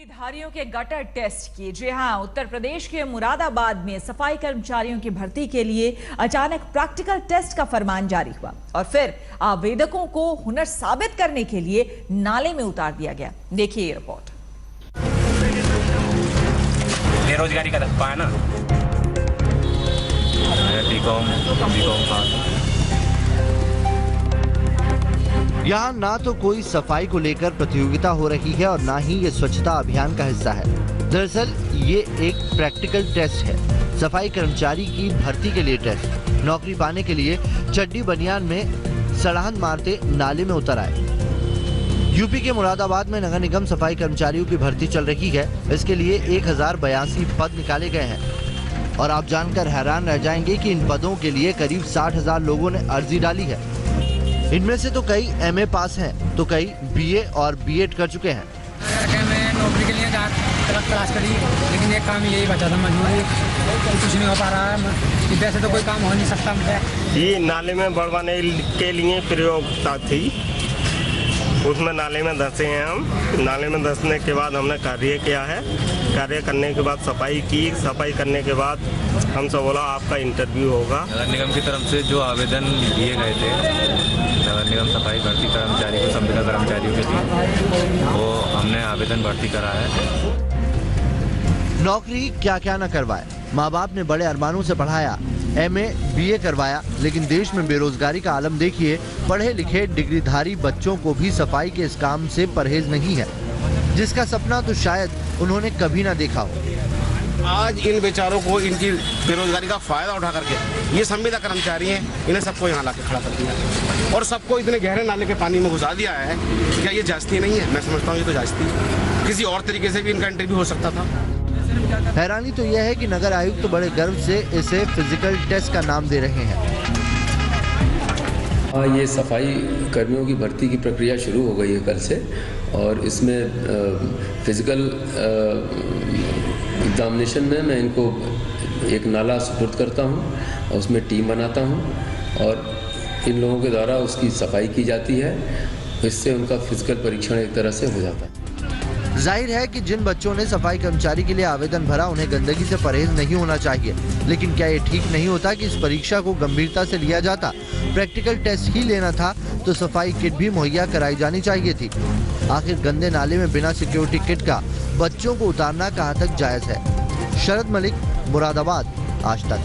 डिग्रीधारियों के gutter test किए। जी हां, उत्तर प्रदेश के मुरादाबाद में सफाई कर्मचारियों की भर्ती के लिए अचानक प्रैक्टिकल टेस्ट का फरमान जारी हुआ और फिर आवेदकों को हुनर साबित करने के लिए नाले में उतार दिया गया। देखिए ये रिपोर्ट। बेरोजगारी का धक्का है ना। BCom pass. यहाँ ना तो कोई सफाई को लेकर प्रतियोगिता हो रही है और ना ही ये स्वच्छता अभियान का हिस्सा है। दरअसल ये एक प्रैक्टिकल टेस्ट है, सफाई कर्मचारी की भर्ती के लिए टेस्ट। नौकरी पाने के लिए चड्डी बनियान में सड़ाहन मारते नाले में उतर आए। यूपी के मुरादाबाद में नगर निगम सफाई कर्मचारियों की भर्ती चल रही है। इसके लिए 1082 पद निकाले गए हैं और आप जानकर हैरान रह जाएंगे कि इन पदों के लिए करीब 60,000 लोगों ने अर्जी डाली है। इनमें से तो कई MA पास हैं, तो कई BA और B.Ed कर चुके हैं। मैं नौकरी के लिए क्लास करी, लेकिन एक काम यही बचा था, मजबूरी कुछ नहीं हो पा रहा है। वैसे तो कोई काम हो नहीं सकता मुझे। ये नाले में बढ़वाने के लिए प्रयोगता थी, उसमें नाले में धंसे हैं हम। नाले में धंसने के बाद हमने कार्य किया है। कार्य करने के बाद सफाई की। सफाई करने के बाद हमसे बोला आपका इंटरव्यू होगा। नगर निगम की तरफ से जो आवेदन दिए गए थे नगर निगम सफाई भर्ती कर्मचारी को संविदा कर्मचारियों के लिए, वो हमने आवेदन भर्ती करा है। नौकरी क्या क्या न करवाए, माँ बाप ने बड़े अरमानों से पढ़ाया, MA BA करवाया, लेकिन देश में बेरोजगारी का आलम देखिए। पढ़े लिखे डिग्रीधारी बच्चों को भी सफाई के इस काम से परहेज नहीं है, जिसका सपना तो शायद उन्होंने कभी ना देखा हो। आज इन बेचारों को इनकी बेरोजगारी का फायदा उठा करके ये संविदा कर्मचारी हैं, इन्हें सबको यहाँ लाके खड़ा कर दिया और सबको इतने गहरे नाले के पानी में घुसा दिया है। क्या ये जायज़ती नहीं है? मैं समझता हूँ ये तो जायज़ती, किसी और तरीके से भी इनका इंटरव्यू हो सकता था। हैरानी तो यह है कि नगर आयुक्त तो बड़े गर्व से इसे फिजिकल टेस्ट का नाम दे रहे हैं। ये सफाई कर्मियों की भर्ती की प्रक्रिया शुरू हो गई है कल से, और इसमें फिजिकल एग्जामिनेशन में मैं इनको एक नाला सुपुर्द करता हूँ और उसमें टीम बनाता हूँ और इन लोगों के द्वारा उसकी सफाई की जाती है। इससे उनका फिजिकल परीक्षण एक तरह से हो जाता है। जाहिर है कि जिन बच्चों ने सफाई कर्मचारी के लिए आवेदन भरा, उन्हें गंदगी से परहेज नहीं होना चाहिए, लेकिन क्या ये ठीक नहीं होता कि इस परीक्षा को गंभीरता से लिया जाता? प्रैक्टिकल टेस्ट ही लेना था तो सफाई किट भी मुहैया कराई जानी चाहिए थी। आखिर गंदे नाले में बिना सिक्योरिटी किट का बच्चों को उतारना कहाँ तक जायज है? शरद मलिक, मुरादाबाद, आज तक।